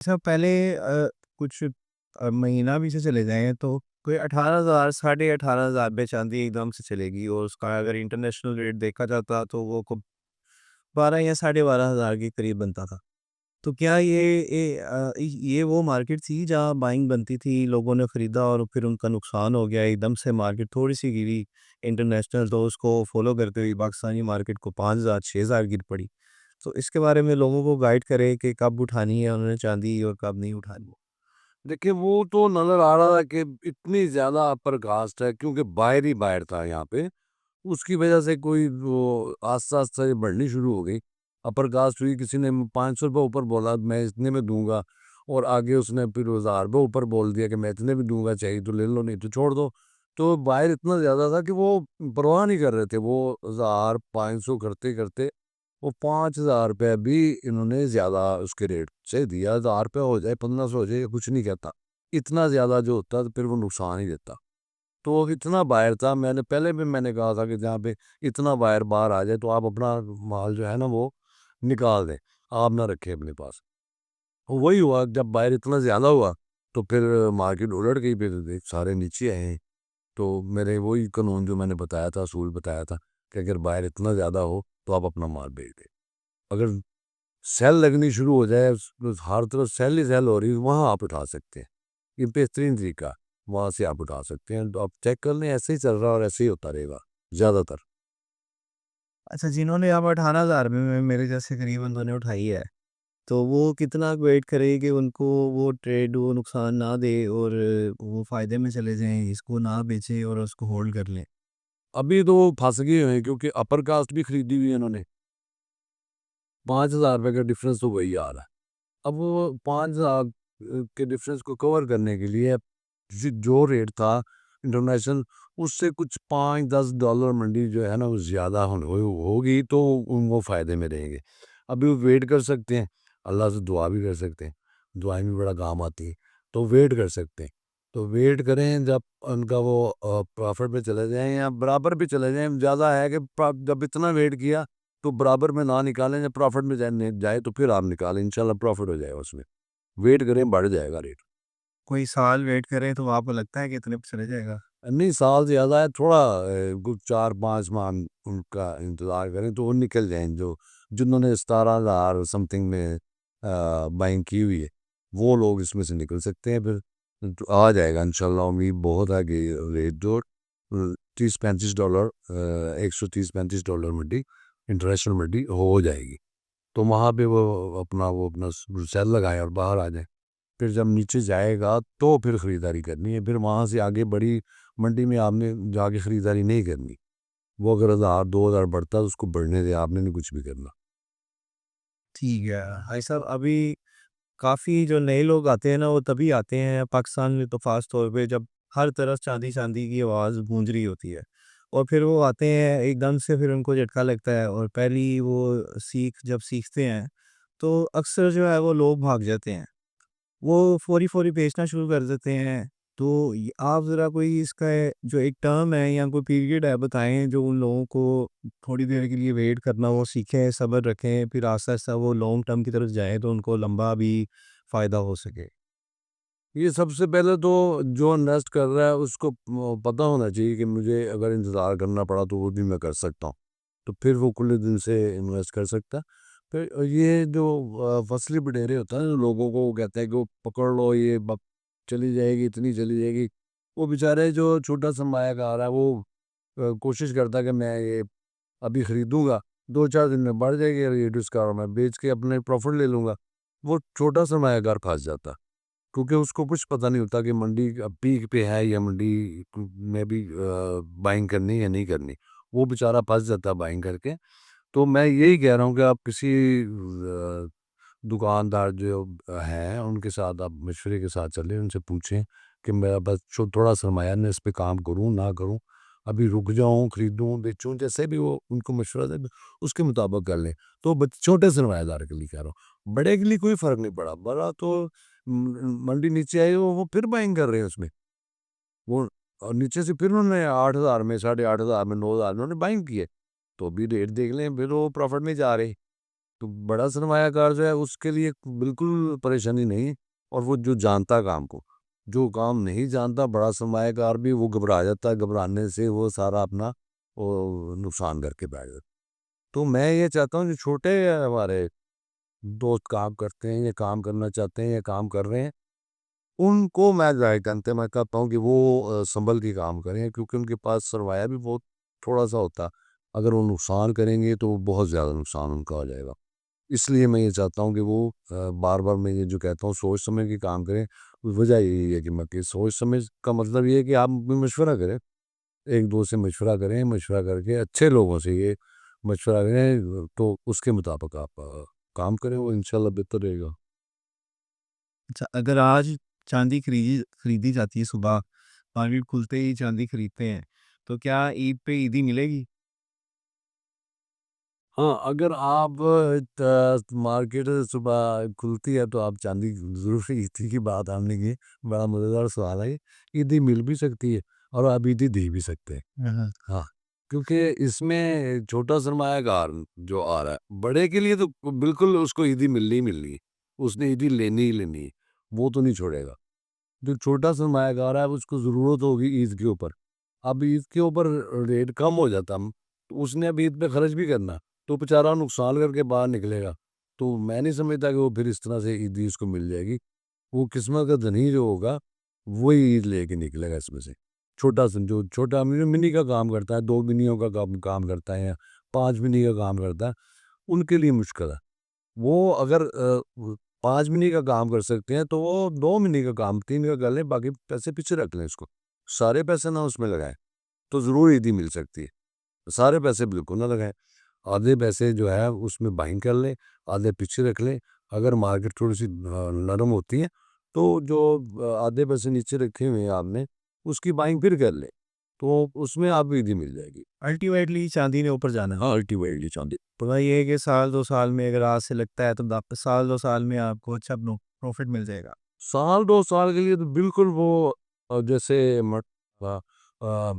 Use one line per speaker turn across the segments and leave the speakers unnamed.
अच्छा पहले कुछ महीना भी से चले जाएँ तो कोई 18,000 साढ़े 18,000 पे चाँदी एकदम से चलेगी और उसका अगर इंटरनेशनल रेट देखा जाता तो वो को 12 या साढ़े 12,000 के करीब बनता था। तो क्या ये वो मार्केट थी जहाँ बाइंग बनती थी, लोगों ने खरीदा और फिर उनका नुकसान हो गया, एकदम से मार्केट थोड़ी-सी गिरी इंटरनेशनल तो उसको फ़ॉलो करते हुए पाकिस्तानी मार्केट को 5,000 6,000 गिर पड़ी। तो इसके बारे में लोगों को गाइड करें कि कब उठानी है उन्होंने चाँदी और कब नहीं उठानी।
देखिए, वो तो नज़र आ रहा था कि इतनी ज़्यादा अपर कास्ट है क्योंकि बाहर ही बाहर था यहाँ पे। उसकी वजह से कोई वो आस्ता-आस्ता ये बढ़नी शुरू हो गई। अपर कास्ट हुई, किसी ने ₹500 ऊपर बोला मैं इतने में दूँगा और आगे उसने फिर ₹1000 ऊपर बोल दिया कि मैं इतने में दूँगा, चाहिए तो ले लो नहीं तो छोड़ दो। तो बाहर इतना ज़्यादा था कि वो परवाह नहीं कर रहे थे। वो 1000 500 करते-करते वो ₹5000 भी इन्होंने ज़्यादा उसके रेट से दिया। ₹1000 हो जाए, 1500 हो जाए, कुछ नहीं कहता। इतना ज़्यादा जो होता तो फिर वो नुकसान ही देता। तो इतना बायर था, मैंने कहा था कि जहाँ पे इतना बायर बाहर आ जाए तो आप अपना माल जो है ना वो निकाल दें, आप ना रखें अपने पास। वही हुआ, जब बायर इतना ज़्यादा हुआ तो फिर मार्केट उलट गई, फिर देख सारे नीचे आए। तो मेरे वही कानून जो मैंने बताया था, असूल बताया था कि अगर बायर इतना ज़्यादा हो तो आप अपना माल बेच दें। अगर सेल लगनी शुरू हो जाए, हर तरफ सेल ही सेल हो रही है, वहाँ आप उठा सकते हैं। ये बेहतरीन तरीका है, वहाँ से आप उठा सकते हैं। तो आप चेक कर लें, ऐसे ही चल रहा है और ऐसे ही होता रहेगा ज़्यादातर।
अच्छा जिन्होंने अब 18,000 में मेरे जैसे करीब उन्होंने उठाई है, तो वो कितना वेट करे कि उनको वो ट्रेड वो नुकसान ना दे और वो फ़ायदे में चले जाएँ, इसको ना बेचें और उसको होल्ड कर लें?
अभी तो वो फँस गए हुए हैं क्योंकि अपर कास्ट भी खरीदी हुई है इन्होंने। ₹5000 का डिफ़रेंस तो वही आ रहा है। अब वो 5000 के डिफ़रेंस को कवर करने के लिए जो रेट था इंटरनेशनल, उससे कुछ $5-10 मंडी जो है ना वो ज़्यादा होगी तो वो फ़ायदे में रहेंगे। अभी वो वेट कर सकते हैं, अल्लाह से दुआ भी कर सकते हैं, दुआएँ भी बड़ा काम आती हैं, तो वेट कर सकते हैं। तो वेट करें जब उनका वो प्रॉफ़िट पे चले जाएँ या बराबर भी चले जाएँ, ज़्यादा है कि जब इतना वेट किया तो बराबर में ना निकालें, जब प्रॉफ़िट में जाए तो फिर आप निकालें, इंशाल्लाह प्रॉफ़िट हो जाएगा उसमें। वेट करें, बढ़ जाएगा रेट।
कोई साल वेट करें तो आपको लगता है कि इतने पे चले जाएगा?
नहीं, साल ज़्यादा है, थोड़ा कुछ 4-5 माह उनका इंतज़ार करें तो वो निकल जाएँ, जो जिन्होंने 17,000 समथिंग में बाइंग की हुई है, वो लोग इसमें से निकल सकते हैं फिर। तो आ जाएगा इंशाल्लाह, उम्मीद बहुत है कि रेट जो $30-35 $130-35 मंडी, इंटरनेशनल मंडी हो जाएगी। तो वहाँ पे वो अपना सेल लगाएँ और बाहर आ जाएँ। फिर जब नीचे जाएगा तो फिर खरीदारी करनी है, फिर वहाँ से आगे बड़ी मंडी में आपने जाके खरीदारी नहीं करनी। वो अगर 1000 2000 बढ़ता है तो उसको बढ़ने दें, आपने नहीं कुछ भी करना।
ठीक है। भाई साहब अभी काफ़ी जो नए लोग आते हैं ना, वो तभी आते हैं पाकिस्तान में तो ख़ास तौर पे जब हर तरफ चांदी-चांदी की आवाज़ गूंज रही होती है। और फिर वो आते हैं एकदम से फिर उनको झटका लगता है और पहली वो जब सीखते हैं, तो अक्सर जो है वो लोग भाग जाते हैं। वो फ़ौरी-फ़ौरी बेचना शुरू कर देते हैं। तो य आप ज़रा कोई इसका जो एक टर्म है या कोई पीरियड है बताएँ जो उन लोगों को थोड़ी देर के लिए वेट करना वो सीखें, सब्र रखें, फिर आहिस्ता-आहिस्ता वो लॉन्ग टर्म की तरफ जाएँ तो उनको लंबा भी फ़ायदा हो सके।
ये सबसे पहले तो जो इन्वेस्ट कर रहा है उसको पता होना चाहिए कि मुझे अगर इंतज़ार करना पड़ा तो वो भी मैं कर सकता हूँ। तो फिर वो खुले दिल से इन्वेस्ट कर सकता है। फिर ये जो फसली बटेरे होता है ना, लोगों को कहते हैं कि वो पकड़ लो, ये चली जाएगी, इतनी चली जाएगी। वो बेचारे जो छोटा सरमायाकार है वो कोशिश करता है कि मैं ये अभी खरीदूँगा, 2-4 दिन में बढ़ जाएगी रेट उसका और मैं बेच के अपने प्रॉफ़िट ले लूँगा। वो छोटा सरमायाकार फँस जाता है, क्योंकि उसको कुछ पता नहीं होता कि मंडी पीक पे है या मंडी में भी बाइंग करनी है या नहीं करनी। वो बेचारा फँस जाता है बाइंग करके। तो मैं यही कह रहा हूँ कि आप किसी दुकानदार जो हैं उनके साथ आप मशवरे के साथ चलें, उनसे पूछें कि मेरा बस थोड़ा सरमाया मैं इस पे काम करूँ, ना करूँ, अभी रुक जाऊँ, खरीदूँ, बेचूँ, जैसे भी वो उनको मशवरा दें, उसके मुताबिक कर लें। तो छोटे सरमायादार के लिए कह रहा हूँ, बड़े के लिए कोई फ़र्क नहीं पड़ा। बड़ा तो मंडी नीचे आई, वो फिर बाइंग कर रहे हैं उसमें। वो नीचे से फिर उन्होंने 8,000 में, साढ़े 8,000 में, 9,000 में उन्होंने बाइंग की है। तो अभी रेट देख लें, फिर वो प्रॉफ़िट में जा रहे हैं। तो बड़ा सरमायाकार जो है उसके लिए बिल्कुल परेशानी नहीं। और वो जो जानता काम को, जो काम नहीं जानता बड़ा सरमायाकार भी वो घबरा जाता है, घबराने से वो सारा अपना वो नुकसान करके बैठ जाता है। तो मैं ये चाहता हूँ जो छोटे हमारे दोस्त काम करते हैं या काम करना चाहते हैं या काम कर रहे हैं, उनको मैं राय करते मैं कहता हूँ कि वो संभल के काम करें, क्योंकि उनके पास सरमाया भी बहुत थोड़ा-सा होता है। अगर वो नुकसान करेंगे तो बहुत ज़्यादा नुकसान उनका हो जाएगा। इसलिए मैं ये चाहता हूँ कि वो बार-बार मैं ये जो कहता हूँ सोच समझ के काम करें। वजह यही है कि मैं कि सोच समझ का मतलब ये है कि आप भी मशवरा करें, एक-दूसरे से मशवरा करें, मशवरा करके अच्छे लोगों से ये मशवरा करें तो उसके मुताबिक आप काम करें, वो इंशाल्लाह बेहतर रहेगा।
अच्छा, अगर आज चाँदी खरीदी जाती है सुबह, मार्केट खुलते ही चाँदी खरीदते हैं, तो क्या ईद पे ईदी मिलेगी?
हाँ, अगर आप मार्केट सुबह खुलती है तो आप चांदी ज़रूर ईदी की बात आपने की, बड़ा मज़ेदार सवाल है ये। ईदी मिल भी सकती है और आप ईदी दे भी सकते हैं।
हाँ, हाँ।
हाँ, क्योंकि इसमें छोटा सरमायाकार जो आ रहा है, बड़े के लिए तो बिल्कुल उसको ईदी मिलनी ही मिलनी है। उसने ईदी लेनी ही लेनी है, वो तो नहीं छोड़ेगा। जो छोटा सरमायाकार है उसको ज़रूरत होगी ईद के ऊपर। अब ईद के ऊपर रेट कम हो जाता तो उसने अब ईद पे खर्च भी करना, तो बेचारा नुकसान करके बाहर निकलेगा। तो मैं नहीं समझता कि वो फिर इस तरह से ईदी उसको मिल जाएगी। वो किस्मत का धनी जो होगा, वही ईद लेके निकलेगा इसमें से। छोटा स जो छोटा मिनी का काम करता है, 2 मिनियों का काम करता है या 5 मिनी का काम करता है, उनके लिए मुश्किल है। वो अगर 5 महीने का काम कर सकते हैं, तो वो 2 महीने का काम 3 का कर लें, बाकी पैसे पीछे रख लें इसको। सारे पैसे ना उसमें लगाएँ, तो ज़रूर ईदी मिल सकती है। सारे पैसे बिल्कुल ना लगाएँ। आधे पैसे जो है उसमें बाइंग कर लें, आधे पीछे रख लें। अगर मार्केट थोड़ी-सी नरम होती है, तो जो आधे पैसे नीचे रखे हुए हैं आपने, उसकी बाइंग फिर कर लें, तो उसमें आपको ईदी मिल जाएगी।
अल्टीमेटली चाँदी ने ऊपर जाना है।
हाँ, अल्टीमेटली चाँदी।
पता ये है कि साल 2 साल में अगर आज से लगता है तो द साल 2 साल में आपको अच्छा प्रॉफ़िट मिल जाएगा।
साल 2 साल के लिए तो बिल्कुल वो जैसे अ अ,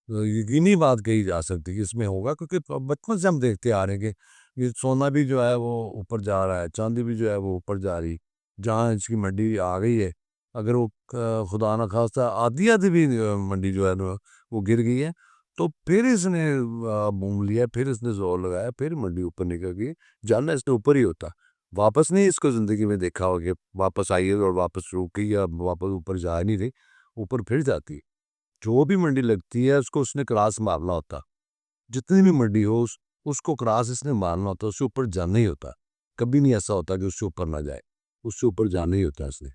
यकीनी बात कही जा सकती है कि इसमें होगा, क्योंकि बचपन से हम देखते आ रहे हैं कि ये सोना भी जो है वो ऊपर जा रहा है, चाँदी भी जो है वो ऊपर जा रही। जहाँ इसकी मंडी आ गई है, अगर वो खुदा ना ख़ास्ता आधी-आधी भी मंडी जो है ना वो गिर गई है, तो फिर इसने बूम लिया, फिर इसने ज़ोर लगाया, फिर मंडी ऊपर निकल गई। जाना इसने ऊपर ही होता। वापस नहीं इसको ज़िंदगी में देखा होगा कि वापस आई है और वापस रुक गई या वापस ऊपर जा नहीं रही, ऊपर फिर जाती है। जो भी मंडी लगती है उसको उसने क्रॉस मारना होता। जितनी भी मंडी हो उसको क्रॉस इसने मारना होता, उससे ऊपर जाना ही होता। कभी नहीं ऐसा होता कि उससे ऊपर ना जाए, उससे ऊपर जाना ही होता है इसने।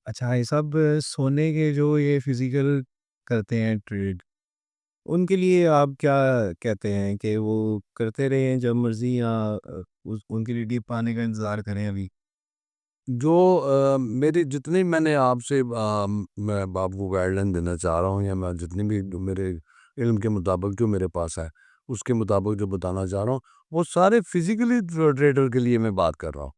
अच्छा, ये सब सोने के जो ये फ़िज़िकल करते हैं ट्रेड, उनके लिए आप क्या कहते हैं कि वो करते रहें जब मर्ज़ी या उस उनके लिए डिप आने का इंतज़ार करें अभी?
जो मेरी जितनी मैंने आपसे मैं आपको गाइडलाइन देना चाह रहा हूँ या मैं जितनी भी जो मेरे इल्म के मुताबिक जो मेरे पास है, उसके मुताबिक जो बताना चाह रहा हूँ, वो सारे फिज़िकली ट्रेडर के लिए मैं बात कर रहा हूँ।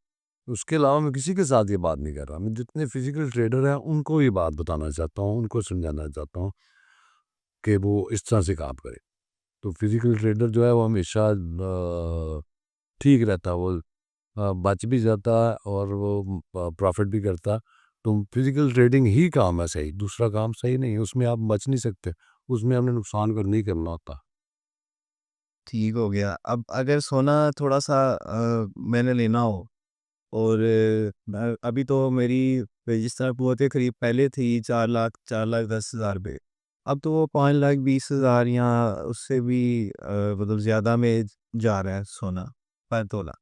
उसके अलावा मैं किसी के साथ ये बात नहीं कर रहा। मैं जितने फिज़िकल ट्रेडर हैं, उनको ये बात बताना चाहता हूँ, उनको समझाना चाहता हूँ कि वो इस तरह से काम करें। तो फिज़िकल ट्रेडर जो है वो हमेशा ठीक रहता है, वो बच भी जाता है और वो प्रॉफ़िट भी करता है। तो फिज़िकल ट्रेडिंग ही काम है सही, दूसरा काम सही नहीं है, उसमें आप बच नहीं सकते, उसमें आपने नुकसान करना ही करना होता।
ठीक हो गया। अब अगर सोना थोड़ा-सा मैंने लेना हो और अभी तो मेरी रजिस्टर क़ुव्वत ख़रीद पहले थी 4,10,000 पे। अब तो वो 5,20,000 या उससे भी मतलब ज़्यादा में जा रहा है सोना पर तोला।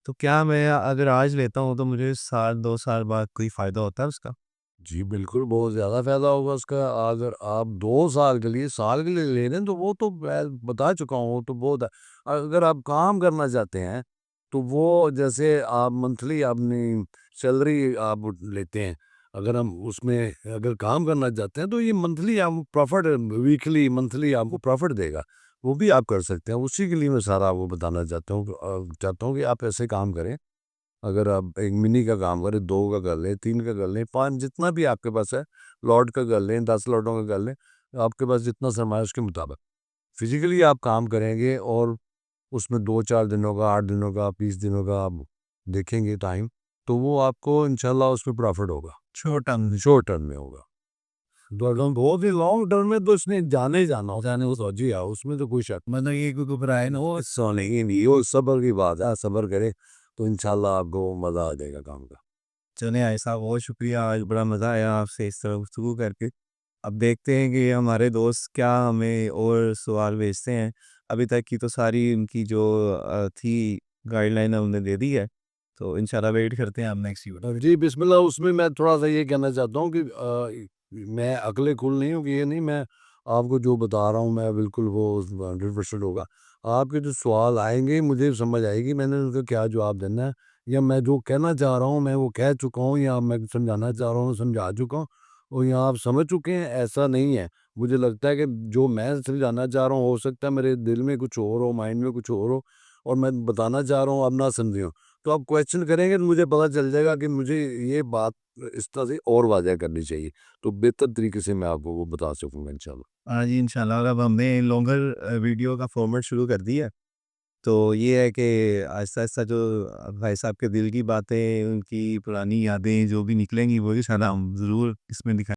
तो क्या मैं अगर आज लेता हूँ तो मुझे साल 2 साल बाद कोई फ़ायदा होता है उसका?
जी, बिल्कुल, बहुत ज़्यादा फ़ायदा होगा उसका। अगर आप 2 साल के लिए, साल के लिए ले रहे हैं, तो वो तो मैं बता चुका हूँ, वो तो बहुत है। अगर आप काम करना चाहते हैं, तो वो जैसे आप मंथली अपनी सैलरी आप लेते हैं, अगर हम उसमें अगर काम करना चाहते हैं, तो ये मंथली आपको प्रॉफ़िट वीकली, मंथली आपको प्रॉफ़िट देगा। वो भी आप कर सकते हैं। उसी के लिए मैं सारा वो बताना चाहता हूँ कि आप ऐसे काम करें। अगर आप 1 मिनी का काम करें, 2 का कर लें, 3 का कर लें, 5 जितना भी आपके पास है, लॉट का कर लें, 10 लॉटों का कर लें, आपके पास जितना सरमाया है उसके मुताबिक। फिज़िकली आप काम करेंगे और उसमें 2-4 दिनों का, 8 दिनों का, 20 दिनों का आप देखेंगे टाइम, तो वो आपको इंशाल्लाह उसमें प्रॉफ़िट होगा,
शॉर्ट टर्म
शॉर्ट टर्म में होगा। तो अगर बहुत ही लॉन्ग टर्म में तो इसने जाने ही जाना हो, जाने वो जी हाँ, उसमें तो कोई शक
मतलब ये कोई घबराए ना वो।
ऐसा नहीं, वो सब्र की बात है, सब्र करे तो इंशाल्लाह आपको मज़ा आ जाएगा काम का।
चलें भाई साहब, बहुत शुक्रिया, आज बड़ा मज़ा आया आपसे इस तरह गुफ्तगू करके। अब देखते हैं कि हमारे दोस्त क्या हमें और सवाल भेजते हैं। अभी तक की तो सारी उनकी जो थी गाइडलाइन हमने दे दी है, तो इंशाल्लाह वेट करते हैं हम नेक्स्ट वीडियो।
जी, बिस्मिल्लाह उसमें मैं थोड़ा-सा ये कहना चाहता हूँ कि मैं अक्ल कुल नहीं हूँ कि ये नहीं मैं आपको जो बता रहा हूँ मैं बिल्कुल वो 100% होगा। आपके जो सवाल आएँगे मुझे समझ आएगी मैंने उनका क्या जवाब देना है या मैं जो कहना चाह रहा हूँ मैं वो कह चुका हूँ या मैं समझाना चाह रहा हूँ समझा चुका हूँ और या आप समझ चुके हैं ऐसा नहीं है। मुझे लगता है कि जो मैं समझाना चाह रहा हूँ हो सकता है मेरे दिल में कुछ और हो, माइंड में कुछ और हो और मैं बताना चाह रहा हूँ आप ना समझे हों। तो आप क्वेश्चन करेंगे तो मुझे पता चल जाएगा कि मुझे ये बात इस तरह से और वाज़ह करनी चाहिए। तो बेहतर तरीके से मैं आपको वो बता सकूँगा इंशाल्लाह।
हाँ जी, इंशाल्लाह अब हमने लॉन्गर वीडियो का फॉर्मेट शुरू कर दिया है। तो ये है कि आहिस्ता-आहिस्ता जो भाई साहब के दिल की बातें, उनकी पुरानी यादें जो भी निकलेंगी, वो इंशाल्लाह हम ज़रूर इसमें दिखाएँ।